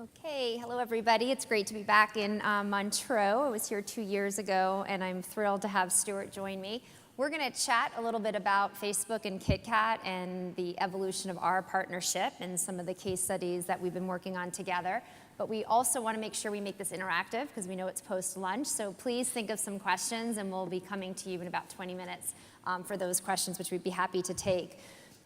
Okay, hello everybody. It's great to be back in Montreux. I was here 2 years ago, and I'm thrilled to have Stewart join me. We're going to chat a little bit about Facebook and KitKat and the evolution of our partnership and some of the case studies that we've been working on together. But we also want to make sure we make this interactive because we know it's post-lunch. So please think of some questions, and we'll be coming to you in about 20 minutes for those questions, which we'd be happy to take.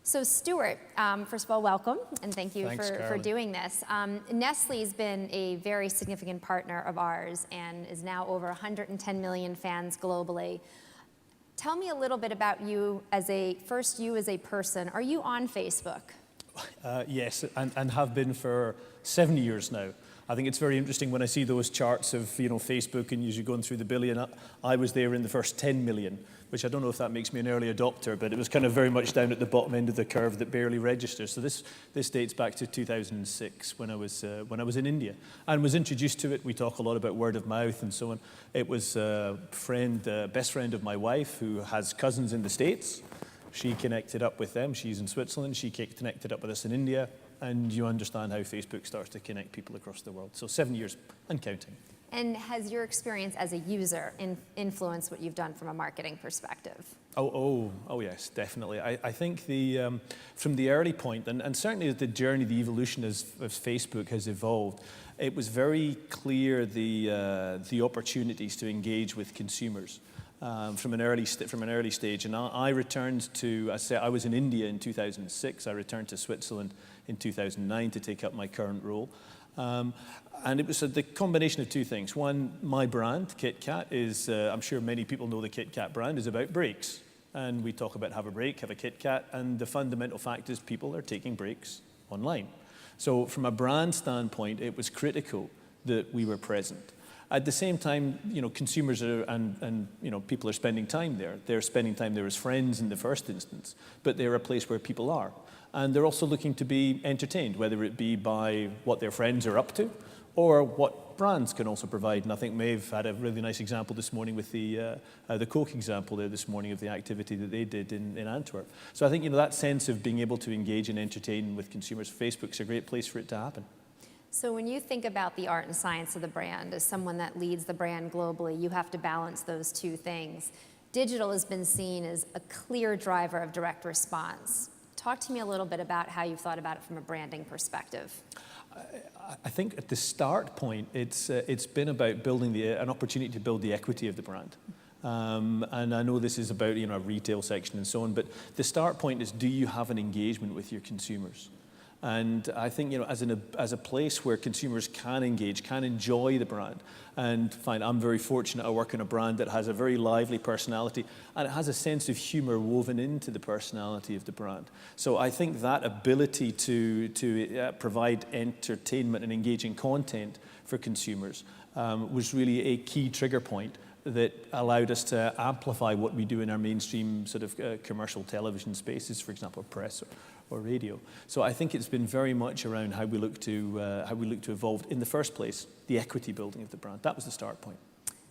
So Stewart, first of all, welcome, and thank you for doing this. Nestle's been a very significant partner of ours and is now over 110 million fans globally. Tell me a little bit about you as a person. Are you on Facebook? Yes, and have been for 7 years now. I think it's very interesting when I see those charts of Facebook and usually going through the billion. I was there in the first 10 million, which I don't know if that makes me an early adopter, but it was kind of very much down at the bottom end of the curve that barely registers. So this dates back to 2006 when I was in India and was introduced to it. We talk a lot about word of mouth and so on. It was a friend, best friend of my wife, who has cousins in the States. She connected up with them. She's in Switzerland. She connected up with us in India. And you understand how Facebook starts to connect people across the world. So 7 years and counting. And has your experience as a user influenced what you've done from a marketing perspective? Oh yes, definitely. I think from the early point, and certainly as the journey, the evolution as Facebook has evolved, it was very clear the opportunities to engage with consumers. From an early stage, and I returned to. I was in India in 2006. I returned to Switzerland in 2009 to take up my current role, and it was the combination of two things. One, my brand, KitKat, is. I'm sure many people know the KitKat brand is about breaks, and we talk about have a break, have a KitKat, and the fundamental fact is people are taking breaks online. So from a brand standpoint, it was critical that we were present. At the same time, consumers and people are spending time there. They're spending time there as friends in the first instance, but they're a place where people are. And they're also looking to be entertained, whether it be by what their friends are up to or what brands can also provide. And I think Maeve had a really nice example this morning with the Coke example there this morning of the activity that they did in Antwerp. So I think that sense of being able to engage and entertain with consumers, Facebook's a great place for it to happen. So when you think about the art and science of the brand, as someone that leads the brand globally, you have to balance those two things. Digital has been seen as a clear driver of direct response. Talk to me a little bit about how you've thought about it from a branding perspective. I think at the start point, it's been about building an opportunity to build the equity of the brand. And I know this is about a retail section and so on, but the start point is, do you have an engagement with your consumers? And I think, as a place where consumers can engage, can enjoy the brand, and find I'm very fortunate I work in a brand that has a very lively personality, and it has a sense of humor woven into the personality of the brand. So I think that ability to provide entertainment and engaging content for consumers was really a key trigger point that allowed us to amplify what we do in our mainstream sort of commercial television spaces, for example, press or radio. So I think it's been very much around how we look to evolve in the first place, the equity building of the brand. That was the start point.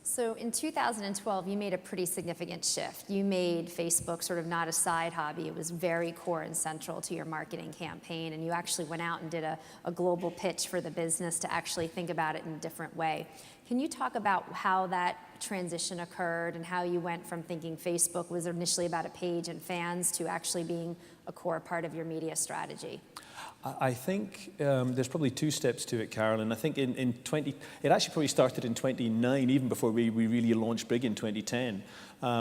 So in 2012, you made a pretty significant shift. You made Facebook sort of not a side hobby. It was very core and central to your marketing campaign, and you actually went out and did a global pitch for the business to actually think about it in a different way. Can you talk about how that transition occurred and how you went from thinking Facebook was initially about a page and fans to actually being a core part of your media strategy? I think there's probably two steps to it, Carolyn. I think it actually probably started in 2009, even before we really launched big in 2010,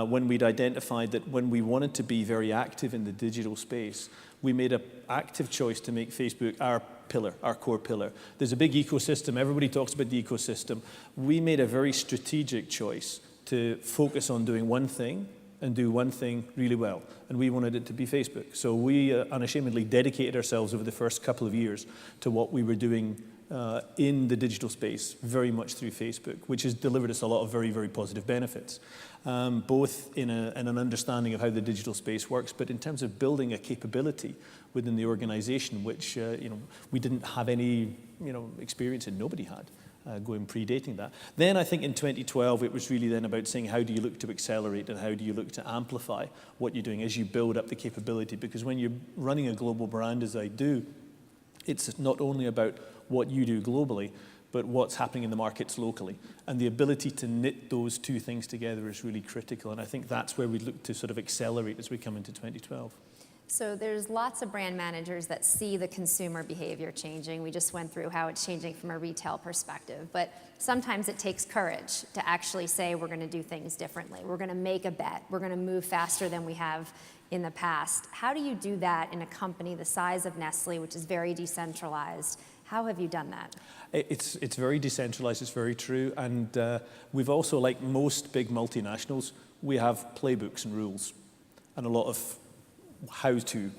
when we'd identified that when we wanted to be very active in the digital space, we made an active choice to make Facebook our pillar, our core pillar. There's a big ecosystem. Everybody talks about the ecosystem. We made a very strategic choice to focus on doing one thing and do one thing really well. And we wanted it to be Facebook. So we unashamedly dedicated ourselves over the first couple of years to what we were doing in the digital space, very much through Facebook, which has delivered us a lot of very, very positive benefits, both in an understanding of how the digital space works, but in terms of building a capability within the organization, which we didn't have any experience in, nobody had. Going predating that. Then I think in 2012, it was really then about saying, how do you look to accelerate and how do you look to amplify what you're doing as you build up the capability? Because when you're running a global brand, as I do, It's not only about what you do globally, but what's happening in the markets locally. And the ability to knit those two things together is really critical. And I think that's where we look to sort of accelerate as we come into 2012. So there's lots of brand managers that see the consumer behavior changing. We just went through how it's changing from a retail perspective. But sometimes it takes courage to actually say we're going to do things differently. We're going to make a bet. We're going to move faster than we have in the past. How do you do that in a company the size of Nestle, which is very decentralized? How have you done that? It's very decentralized, it's very true. And we've also, like most big multinationals, we have playbooks and rules and a lot of how-to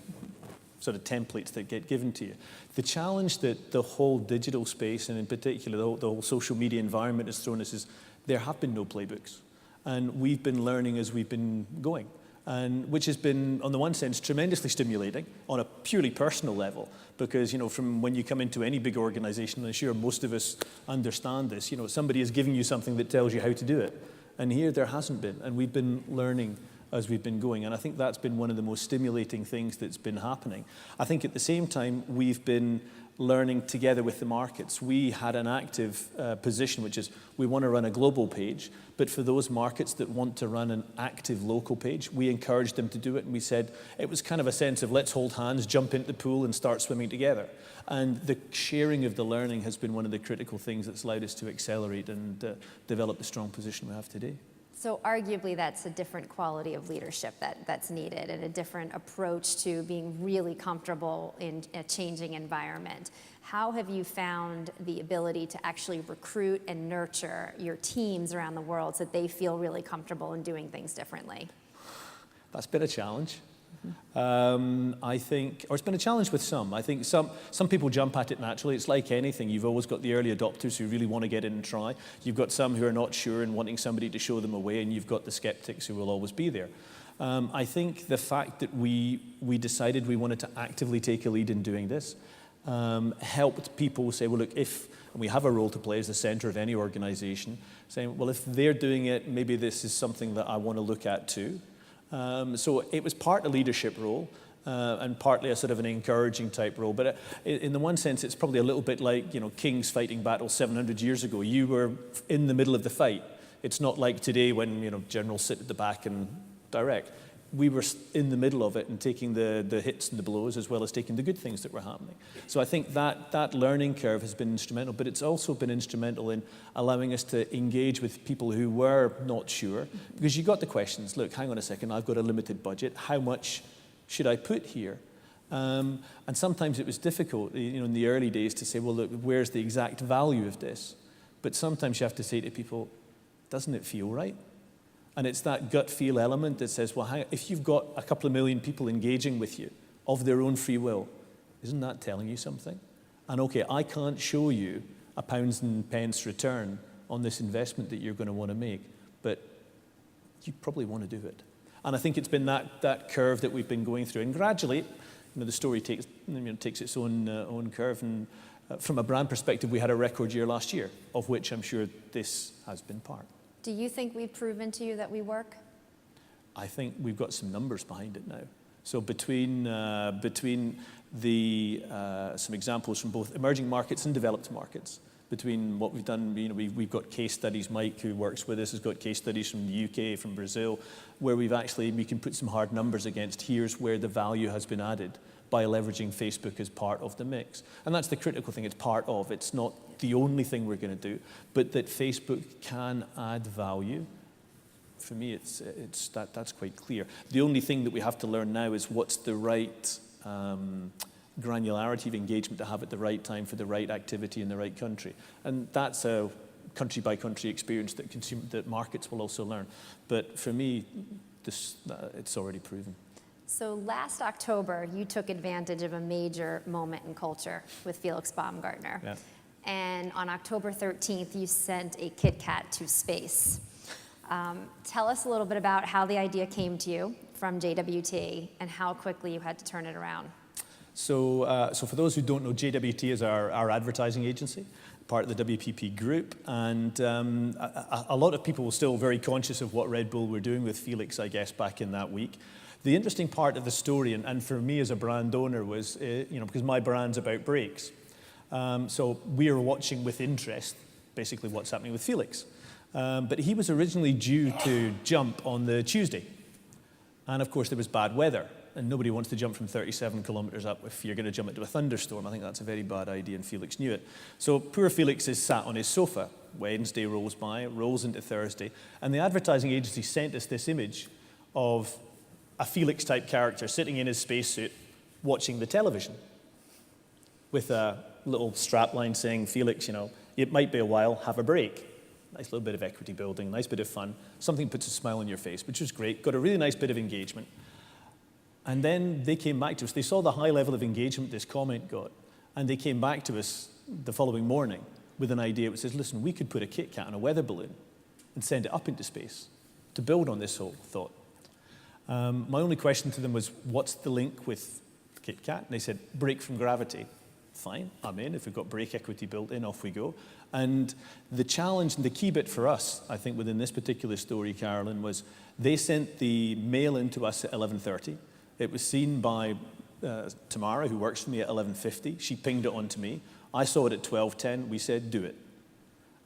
sort of templates that get given to you. The challenge that the whole digital space, and in particular the whole social media environment has thrown us, is there have been no playbooks. And we've been learning as we've been going. And which has been, on the one sense, tremendously stimulating on a purely personal level, because from when you come into any big organization, and I'm sure most of us understand this, somebody is giving you something that tells you how to do it, and here there hasn't been, and we've been learning as we've been going, and I think that's been one of the most stimulating things that's been happening. I think at the same time we've been learning together with the markets. We had an active position, which is we want to run a global page, but for those markets that want to run an active local page, we encouraged them to do it, and we said it was kind of a sense of let's hold hands, jump into the pool and start swimming together. And the sharing of the learning has been one of the critical things that's allowed us to accelerate and develop the strong position we have today. So arguably that's a different quality of leadership that's needed, and a different approach to being really comfortable in a changing environment. How have you found the ability to actually recruit and nurture your teams around the world so that they feel really comfortable in doing things differently? That's been a challenge. I think, or it's been a challenge with some. I think some people jump at it naturally. It's like anything. You've always got the early adopters who really want to get in and try. You've got some who are not sure and wanting somebody to show them a way, and you've got the skeptics who will always be there. I think the fact that we decided we wanted to actively take a lead in doing this helped people say, well, look, if we have a role to play as the center of any organization, saying, well, if they're doing it, maybe this is something that I want to look at too. So it was part a leadership role and partly a sort of an encouraging type role. But in the one sense, it's probably a little bit like, kings fighting battles 700 years ago. You were in the middle of the fight. It's not like today when, generals sit at the back and direct. We were in the middle of it and taking the hits and the blows as well as taking the good things that were happening. So I think that learning curve has been instrumental, but it's also been instrumental in allowing us to engage with people who were not sure, because you got the questions, look, hang on a second, I've got a limited budget, how much should I put here? And sometimes it was difficult, in the early days to say, well, look, where's the exact value of this? But sometimes you have to say to people, doesn't it feel right? And it's that gut feel element that says, well, if you've got a couple of million people engaging with you of their own free will, isn't that telling you something? And okay, I can't show you a pounds and pence return on this investment that you're going to want to make, but you probably want to do it. And I think it's been that curve that we've been going through. And gradually, the story takes its own curve. And from a brand perspective, we had a record year last year, of which I'm sure this has been part. Do you think we've proven to you that we work? I think we've got some numbers behind it now. So between the some examples from both emerging markets and developed markets, between what we've done, we've got case studies. Mike, who works with us, has got case studies from the UK, from Brazil, where we can put some hard numbers against. Here's where the value has been added by leveraging Facebook as part of the mix. And that's the critical thing. It's part of. It's not the only thing we're going to do, but that Facebook can add value. For me, that's quite clear. The only thing that we have to learn now is what's the right granularity of engagement to have at the right time for the right activity in the right country. And that's a country-by-country experience that markets will also learn. But for me, it's already proven. So last October, you took advantage of a major moment in culture with Felix Baumgartner. Yeah. And on October 13th, you sent a KitKat to space. Tell us a little bit about how the idea came to you from JWT and how quickly you had to turn it around. So for those who don't know, JWT is our advertising agency, part of the WPP group, and a lot of people were still very conscious of what Red Bull were doing with Felix, I guess, back in that week. The interesting part of the story, and for me as a brand owner, was, because my brand's about brakes. So we are watching with interest, basically what's happening with Felix. But he was originally due to jump on the Tuesday. And of course there was bad weather. And nobody wants to jump from 37 kilometers up if you're going to jump into a thunderstorm. I think that's a very bad idea, and Felix knew it. So poor Felix is sat on his sofa. Wednesday rolls by, rolls into Thursday, and the advertising agency sent us this image of a Felix-type character sitting in his spacesuit watching the television with a little strapline saying, Felix, it might be a while, have a break. Nice little bit of equity building, nice bit of fun, something puts a smile on your face, which was great. Got a really nice bit of engagement. And then they came back to us. They saw the high level of engagement this comment got, and they came back to us the following morning with an idea which says, listen, we could put a KitKat on a weather balloon and send it up into space to build on this whole thought. My only question to them was, what's the link with KitKat? And they said, break from gravity. Fine, I'm in. If we've got brake equity built in, off we go. And the challenge and the key bit for us, I think, within this particular story, Carolyn, was they sent the mail in to us at 11:30. It was seen by Tamara, who works for me, at 11:50. She pinged it on to me. I saw it at 12:10. We said, do it.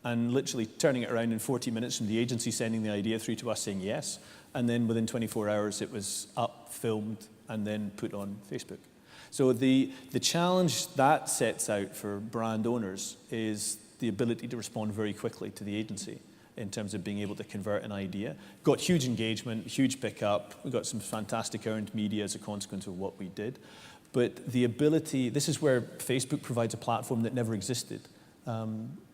And literally turning it around in 40 minutes from the agency sending the idea through to us saying yes. And then within 24 hours, it was up, filmed, and then put on Facebook. So the challenge that sets out for brand owners is the ability to respond very quickly to the agency in terms of being able to convert an idea. Got huge engagement, huge pickup. We got some fantastic earned media as a consequence of what we did. But the ability, this is where Facebook provides a platform that never existed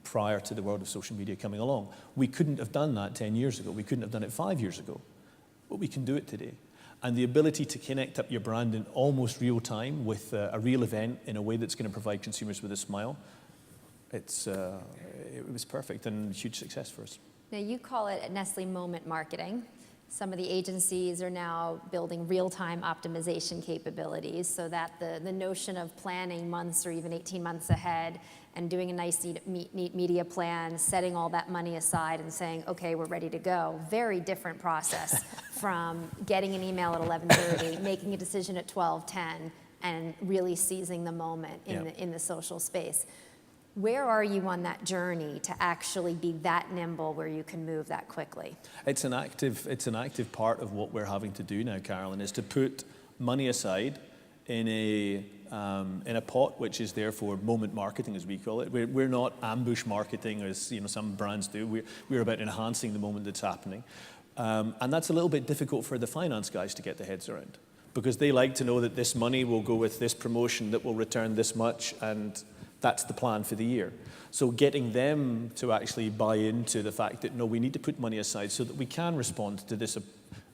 prior to the world of social media coming along. We couldn't have done that 10 years ago. We couldn't have done it 5 years ago. But we can do it today. And the ability to connect up your brand in almost real time with a real event in a way that's going to provide consumers with a smile, it was perfect and huge success for us. Now, you call it at Nestle moment marketing. Some of the agencies are now building real-time optimization capabilities so that the notion of planning months or even 18 months ahead and doing a nice neat media plan, setting all that money aside and saying, okay, we're ready to go. Very different process from getting an email at 11:30, making a decision at 12:10, and really seizing the moment in the social space. Where are you on that journey to actually be that nimble where you can move that quickly? It's an active part of what we're having to do now, Carolyn, is to put money aside in a pot which is there for moment marketing, as we call it. We're not ambush marketing as some brands do. We're about enhancing the moment that's happening. And that's a little bit difficult for the finance guys to get their heads around, because they like to know that this money will go with this promotion that will return this much, and that's the plan for the year. So getting them to actually buy into the fact that, no, we need to put money aside so that we can respond to this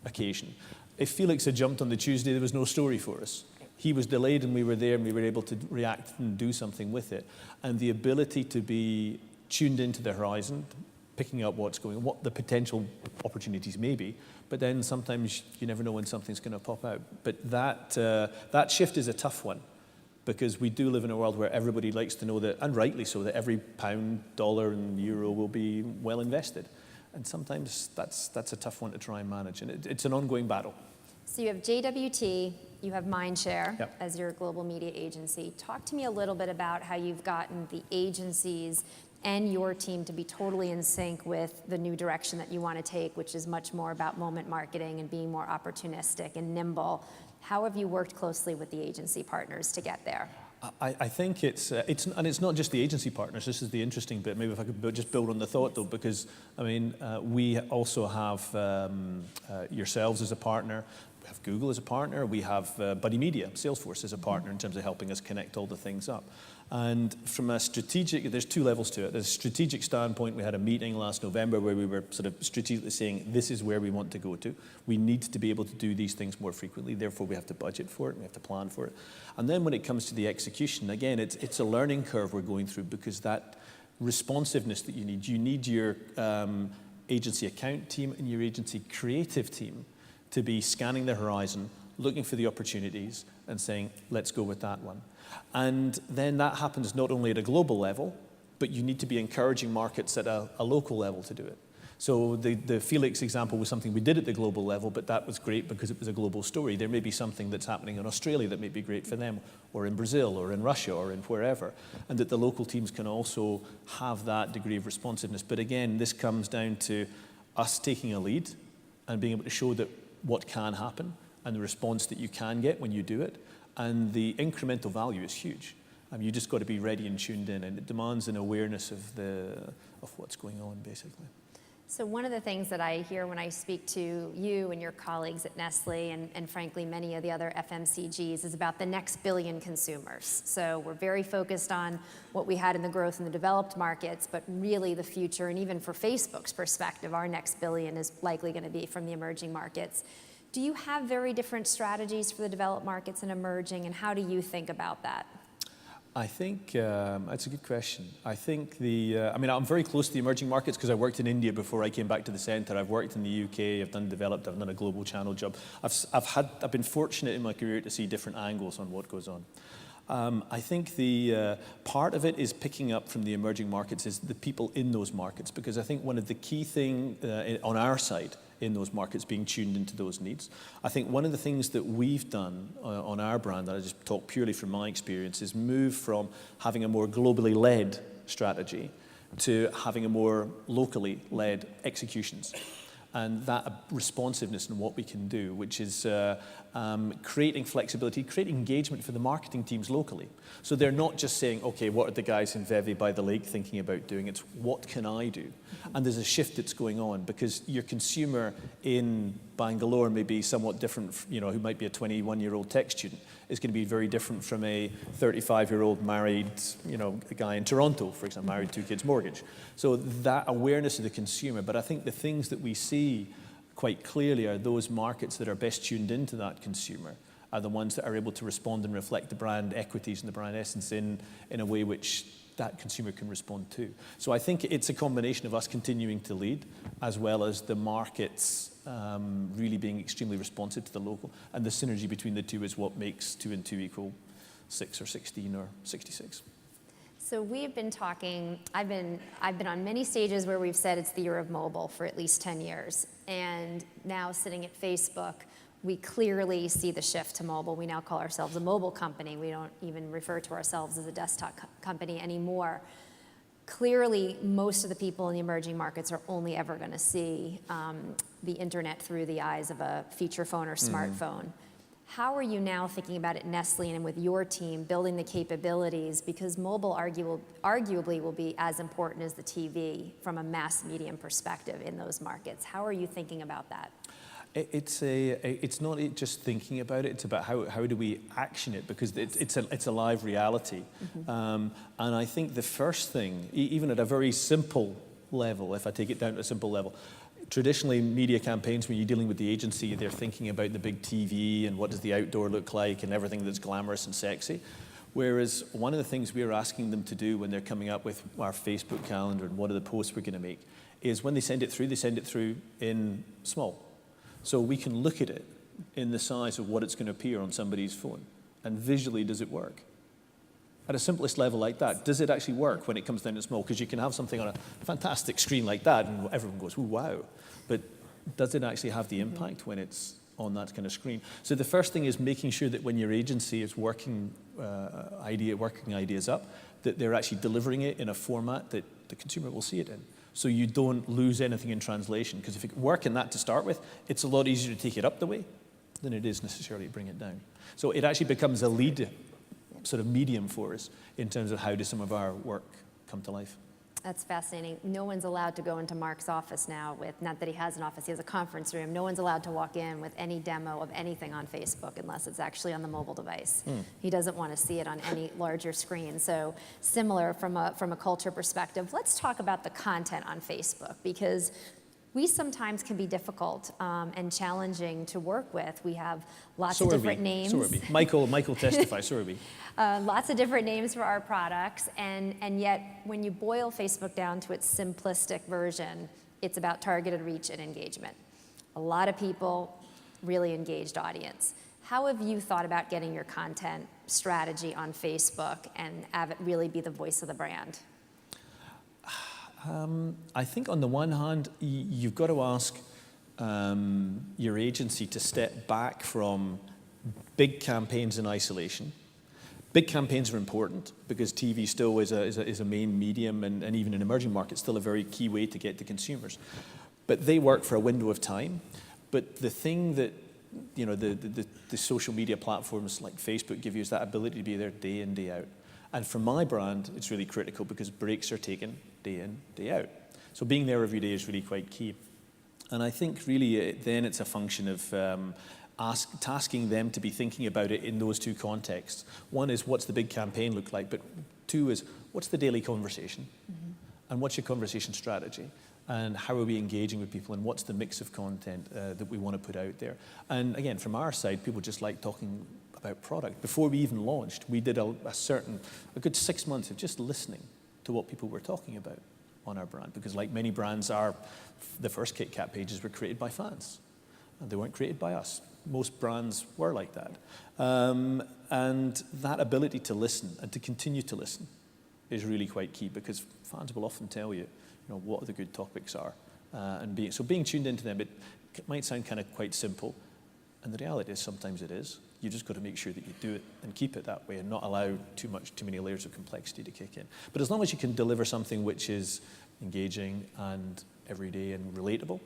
occasion. If Felix had jumped on the Tuesday, there was no story for us. He was delayed and we were there and we were able to react and do something with it. And the ability to be tuned into the horizon, picking up what's going on, what the potential opportunities may be, but then sometimes you never know when something's going to pop out. But that shift is a tough one, because we do live in a world where everybody likes to know that, and rightly so, that every pound, dollar, and euro will be well invested. And sometimes that's a tough one to try and manage, and it's an ongoing battle. So you have JWT, you have Mindshare as your global media agency. Talk to me a little bit about how you've gotten the agencies and your team to be totally in sync with the new direction that you want to take, which is much more about moment marketing and being more opportunistic and nimble. How have you worked closely with the agency partners to get there? I think it's not just the agency partners. This is the interesting bit. Maybe if I could just build on the thought, though, because we also have yourselves as a partner. We have Google as a partner. We have Buddy Media, Salesforce, as a partner in terms of helping us connect all the things up. And from a strategic, there's two levels to it. There's a strategic standpoint. We had a meeting last November where we were sort of strategically saying, this is where we want to go to. We need to be able to do these things more frequently. Therefore, we have to budget for it. We have to plan for it. And then when it comes to the execution, again, it's a learning curve we're going through, because that responsiveness that you need your agency account team and your agency creative team to be scanning the horizon, looking for the opportunities and saying, let's go with that one. And then that happens not only at a global level, but you need to be encouraging markets at a local level to do it. So the Felix example was something we did at the global level, but that was great because it was a global story. There may be something that's happening in Australia that may be great for them, or in Brazil, or in Russia, or in wherever, and that the local teams can also have that degree of responsiveness. But again, this comes down to us taking a lead and being able to show that what can happen and the response that you can get when you do it, and the incremental value is huge. You just got to be ready and tuned in, and it demands an awareness of what's going on, basically. So one of the things that I hear when I speak to you and your colleagues at Nestle and frankly many of the other FMCGs is about the next billion consumers. So we're very focused on what we had in the growth in the developed markets, but really the future, and even for Facebook's perspective, our next billion is likely going to be from the emerging markets. Do you have very different strategies for the developed markets and emerging, and how do you think about that? I think that's a good question. I think I'm very close to the emerging markets because I worked in India before I came back to the centre. I've worked in the UK, I've done developed, I've done a global channel job. I've been fortunate in my career to see different angles on what goes on. I think the part of it is picking up from the emerging markets is the people in those markets, because I think one of the key things on our side in those markets being tuned into those needs. I think one of the things that we've done on our brand, and I just talk purely from my experience, is move from having a more globally led strategy to having a more locally led executions. And that responsiveness in what we can do, which is creating flexibility, creating engagement for the marketing teams locally. So they're not just saying, okay, what are the guys in Vevey by the lake thinking about doing? It's what can I do? And there's a shift that's going on because your consumer in Bangalore may be somewhat different, who might be a 21-year-old tech student, is going to be very different from a 35-year-old married, guy in Toronto, for example, married, 2 kids, mortgage. So that awareness of the consumer, but I think the things that we see quite clearly are those markets that are best tuned into that consumer are the ones that are able to respond and reflect the brand equities and the brand essence in a way which that consumer can respond to. So I think it's a combination of us continuing to lead as well as the markets really being extremely responsive to the local, and the synergy between the two is what makes 2 and 2 equal 6 or 16 or 66. So we've been talking, I've been on many stages where we've said it's the year of mobile for at least 10 years. And now sitting at Facebook, we clearly see the shift to mobile. We now call ourselves a mobile company. We don't even refer to ourselves as a desktop company anymore. Clearly, most of the people in the emerging markets are only ever going to see the internet through the eyes of a feature phone or smartphone. How are you now thinking about it, Nestle, and with your team, building the capabilities? Because mobile arguably will be as important as the TV from a mass medium perspective in those markets. How are you thinking about that? It's not just thinking about it, it's about how do we action it, because it's a live reality. And I think the first thing, even at a very simple level, if I take it down to a simple level, traditionally media campaigns, when you're dealing with the agency, they're thinking about the big TV and what does the outdoor look like and everything that's glamorous and sexy. Whereas one of the things we're asking them to do when they're coming up with our Facebook calendar and what are the posts we're going to make is when they send it through in small. So we can look at it in the size of what it's going to appear on somebody's phone. And visually, does it work? At a simplest level like that, does it actually work when it comes down to small? Because you can have something on a fantastic screen like that and everyone goes, ooh, wow. But does it actually have the impact when it's on that kind of screen? So the first thing is making sure that when your agency is working ideas up, that they're actually delivering it in a format that the consumer will see it in. So you don't lose anything in translation. Because if you work in that to start with, it's a lot easier to take it up the way than it is necessarily to bring it down. So it actually becomes a lead sort of medium for us in terms of how does some of our work come to life. That's fascinating. No one's allowed to go into Mark's office now with, not that he has an office, he has a conference room. No one's allowed to walk in with any demo of anything on Facebook unless it's actually on the mobile device. He doesn't want to see it on any larger screen. So similar from a culture perspective. Let's talk about the content on Facebook, because we sometimes can be difficult and challenging to work with. We have lots of different names. So are we. Michael testifies, so are we. Lots of different names for our products, and yet when you boil Facebook down to its simplistic version, it's about targeted reach and engagement. A lot of people, really engaged audience. How have you thought about getting your content strategy on Facebook and have it really be the voice of the brand? I think on the one hand, you've got to ask your agency to step back from big campaigns in isolation. Big campaigns are important because TV still is a main medium, and even in emerging markets, still a very key way to get to consumers. But they work for a window of time. But the thing that the social media platforms like Facebook give you is that ability to be there day in, day out. And for my brand, it's really critical because breaks are taken day in, day out. So being there every day is really quite key. And I think really then it's a function of tasking them to be thinking about it in those two contexts. One is, what's the big campaign look like? But two is, what's the daily conversation? Mm-hmm. And what's your conversation strategy? And how are we engaging with people? And what's the mix of content that we want to put out there? And again, from our side, people just like talking about product. Before we even launched, we did a good 6 months of just listening to what people were talking about on our brand. Because like many brands, the first KitKat pages were created by fans. And they weren't created by us. Most brands were like that. And that ability to listen and to continue to listen is really quite key, because fans will often tell you, what the good topics are. So being tuned into them, it might sound kind of quite simple. And the reality is sometimes it is. You just got to make sure that you do it and keep it that way and not allow too many layers of complexity to kick in. But as long as you can deliver something which is engaging and everyday and relatable,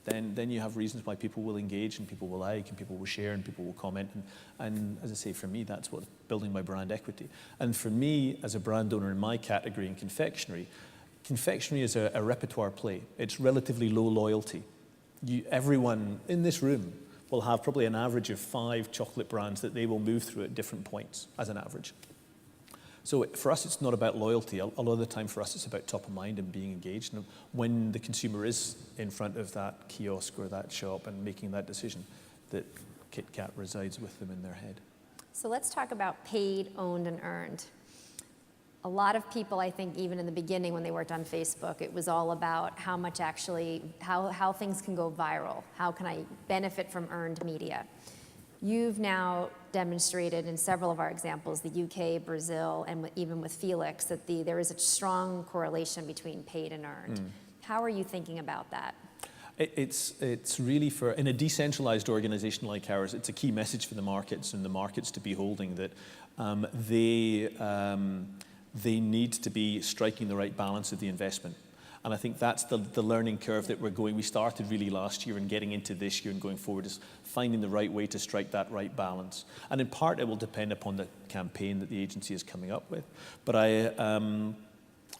then you have reasons why people will engage and people will like and people will share and people will comment. And as I say, for me, that's what's building my brand equity. And for me, as a brand owner in my category in confectionery is a repertoire play. It's relatively low loyalty. Everyone in this room will have probably an average of 5 chocolate brands that they will move through at different points as an average. So for us, it's not about loyalty. A lot of the time for us, it's about top of mind and being engaged. And when the consumer is in front of that kiosk or that shop and making that decision, that KitKat resides with them in their head. So let's talk about paid, owned, and earned. A lot of people, I think, even in the beginning when they worked on Facebook, it was all about how much how things can go viral. How can I benefit from earned media? You've now demonstrated in several of our examples, the UK, Brazil, and even with Felix, that there is a strong correlation between paid and earned. How are you thinking about that? It's really in a decentralized organization like ours, it's a key message for the markets and the markets to be holding that they need to be striking the right balance of the investment. And I think that's the learning curve that we started really last year and getting into this year and going forward is finding the right way to strike that right balance. And in part, it will depend upon the campaign that the agency is coming up with. But I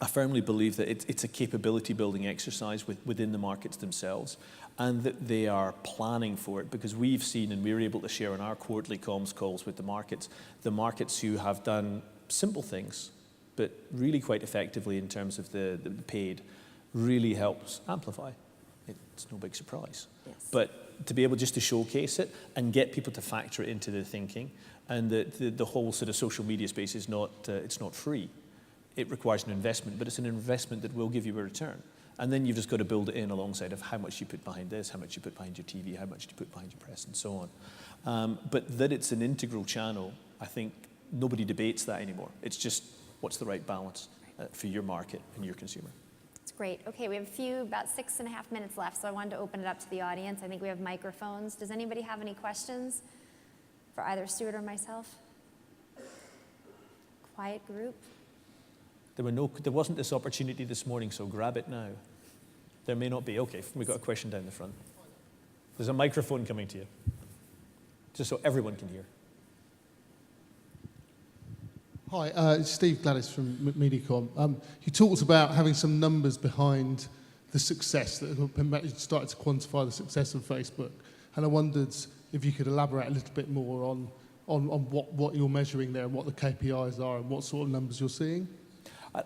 firmly believe that it's a capability building exercise within the markets themselves, and that they are planning for it, because we've seen and we're able to share in our quarterly comms calls with the markets who have done simple things, but really quite effectively in terms of the paid, really helps amplify. It's no big surprise. Yes. But to be able just to showcase it and get people to factor it into their thinking, and the whole sort of social media space is it's not free. It requires an investment, but it's an investment that will give you a return. And then you've just got to build it in alongside of how much you put behind this, how much you put behind your TV, how much you put behind your press, and so on. But that it's an integral channel, I think nobody debates that anymore. It's just what's the right balance for your market and your consumer. That's great. Okay, we have about 6.5 minutes left, so I wanted to open it up to the audience. I think we have microphones. Does anybody have any questions for either Stewart or myself? Quiet group. There wasn't this opportunity this morning, so grab it now. There may not be. Okay, we've got a question down the front. There's a microphone coming to you, just so everyone can hear. Hi, it's Steve Gladys from Mediacom. You talked about having some numbers behind the success, that have started to quantify the success of Facebook. And I wondered if you could elaborate a little bit more on what you're measuring there and what the KPIs are and what sort of numbers you're seeing.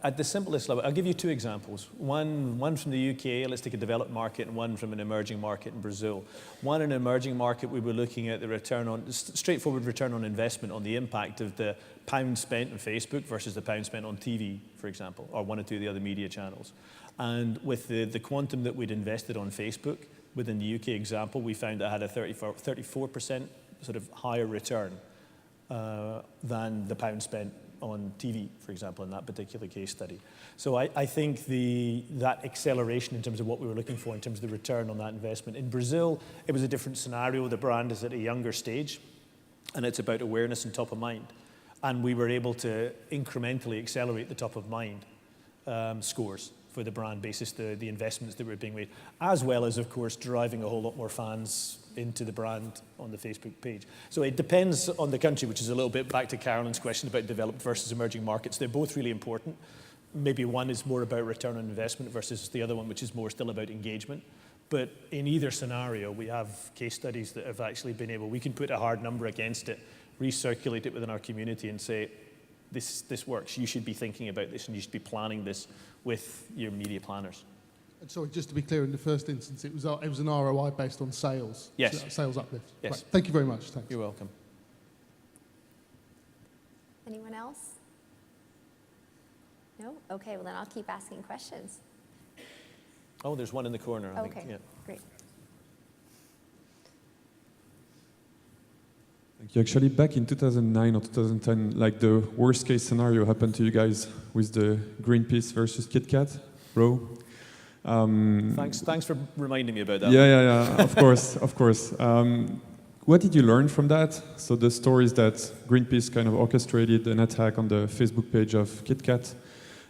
At the simplest level, I'll give you 2 examples. One from the UK, let's take a developed market, and one from an emerging market in Brazil. One in an emerging market, we were looking at the straightforward return on investment on the impact of the pound spent on Facebook versus the pound spent on TV, for example, or one or two of the other media channels. And with the quantum that we'd invested on Facebook, within the UK example, we found it had a 34% sort of higher return than the pound spent on TV, for example, in that particular case study. So I think that acceleration in terms of what we were looking for in terms of the return on that investment. In Brazil, it was a different scenario. The brand is at a younger stage, and it's about awareness and top of mind. And we were able to incrementally accelerate the top of mind scores for the brand basis, the investments that were being made, as well as, of course, driving a whole lot more fans into the brand on the Facebook page. So it depends on the country, which is a little bit back to Carolyn's question about developed versus emerging markets. They're both really important. Maybe one is more about return on investment versus the other one, which is more still about engagement. But in either scenario, we have case studies that have actually been able, we can put a hard number against it, recirculate it within our community and say, this works. You should be thinking about this and you should be planning this with your media planners. And sorry, just to be clear, in the first instance, it was an ROI based on sales. Yes. Sales uplift. Yes. Right. Thank you very much. Thanks. You're welcome. Anyone else? No? Okay, well then I'll keep asking questions. Oh, there's one in the corner, I think. Okay, Yeah. great. Thank you. Actually, back in 2009 or 2010, like the worst case scenario happened to you guys with the Greenpeace versus KitKat row. Thanks for reminding me about that. Yeah. Of course, of course. What did you learn from that? So the stories that Greenpeace kind of orchestrated an attack on the Facebook page of KitKat,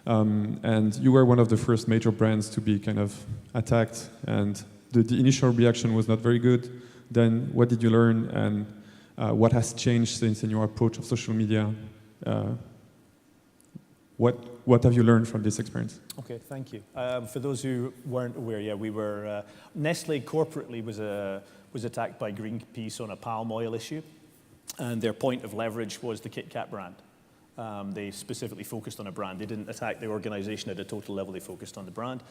and you were one of the first major brands to be kind of attacked, and the initial reaction was not very good. Then what did you learn, and what has changed since in your approach of social media? What have you learned from this experience? Okay, thank you. For those who weren't aware, yeah, we were Nestle corporately was attacked by Greenpeace on a palm oil issue, and their point of leverage was the KitKat brand. They specifically focused on a brand. They didn't attack the organization at a total level. They focused on the brand.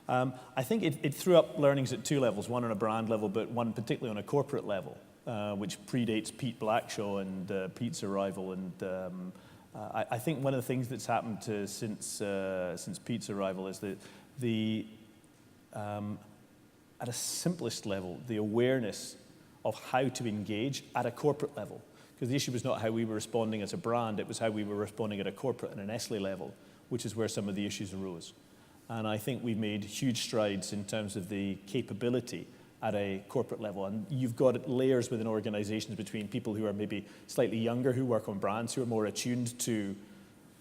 I think it threw up learnings at two levels, one on a brand level, but one particularly on a corporate level, which predates Pete Blackshaw and Pete's arrival. And I think one of the things that's happened since Pete's arrival is that at a simplest level, the awareness of how to engage at a corporate level. Because the issue was not how we were responding as a brand, it was how we were responding at a corporate and a Nestle level, which is where some of the issues arose. And I think we've made huge strides in terms of the capability at a corporate level. And you've got layers within organizations between people who are maybe slightly younger, who work on brands, who are more attuned to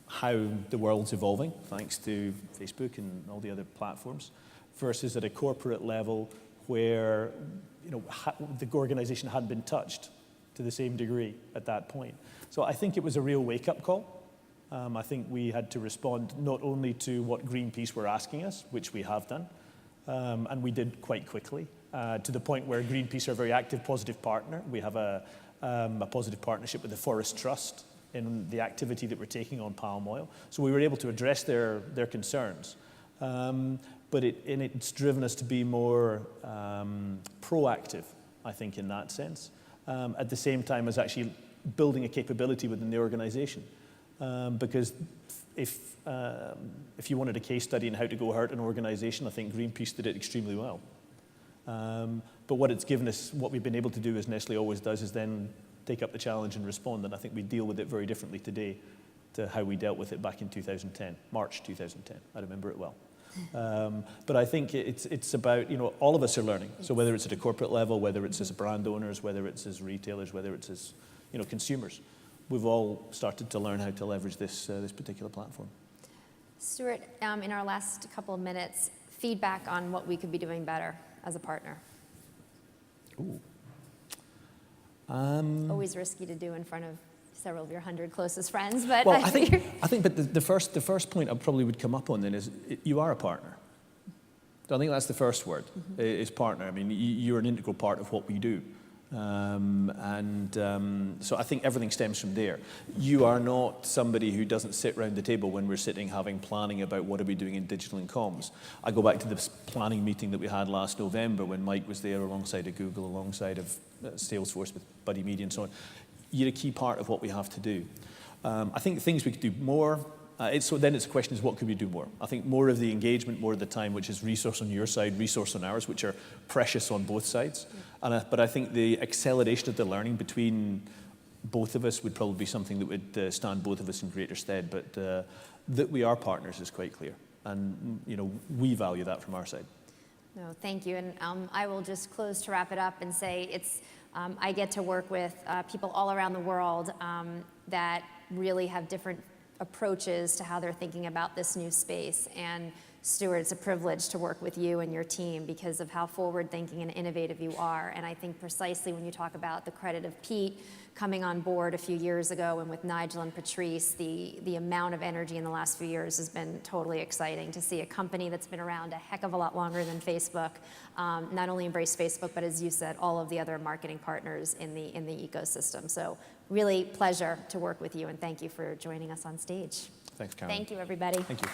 how the world's evolving, thanks to Facebook and all the other platforms, versus at a corporate level where the organization hadn't been touched to the same degree at that point. So I think it was a real wake-up call. I think we had to respond not only to what Greenpeace were asking us, which we have done, and we did quite quickly, to the point where Greenpeace are a very active, positive partner. We have a positive partnership with the Forest Trust in the activity that we're taking on palm oil. So we were able to address their concerns. But it's driven us to be more proactive, I think, in that sense, at the same time as actually building a capability within the organization. Because if you wanted a case study on how to go hurt an organization, I think Greenpeace did it extremely well. But what it's given us, what we've been able to do, as Nestle always does, is then take up the challenge and respond. And I think we deal with it very differently today to how we dealt with it back in 2010, March 2010. I remember it well. But I think it's about, all of us are learning. So whether it's at a corporate level, whether it's as brand owners, whether it's as retailers, whether it's as, consumers, we've all started to learn how to leverage this particular platform. Stewart, in our last couple of minutes, feedback on what we could be doing better as a partner. Ooh. Always risky to do in front of several of your 100 closest friends, but well, I think but the first point I probably would come up on then is you are a partner. So I think that's the first word, is partner. I mean, you're an integral part of what we do. So I think everything stems from there. You are not somebody who doesn't sit around the table when we're sitting having planning about what are we doing in digital and comms. I go back to this planning meeting that we had last November when Mike was there alongside of Google, alongside of Salesforce with Buddy Media and so on. You're a key part of what we have to do. I think things we could do more. So then it's a question is what could we do more? I think more of the engagement, more of the time, which is resource on your side, resource on ours, which are precious on both sides. But I think the acceleration of the learning between both of us would probably be something that would stand both of us in greater stead, but that we are partners is quite clear. And we value that from our side. No, thank you. And I will just close to wrap it up and say I get to work with people all around the world that really have different approaches to how they're thinking about this new space. And Stewart, it's a privilege to work with you and your team because of how forward-thinking and innovative you are. And I think precisely when you talk about the credit of Pete coming on board a few years ago, and with Nigel and Patrice, the amount of energy in the last few years has been totally exciting to see a company that's been around a heck of a lot longer than Facebook not only embrace Facebook, but as you said, all of the other marketing partners in the ecosystem. So really pleasure to work with you, and thank you for joining us on stage. Thanks, Carolyn. Thank you, everybody. Thank you.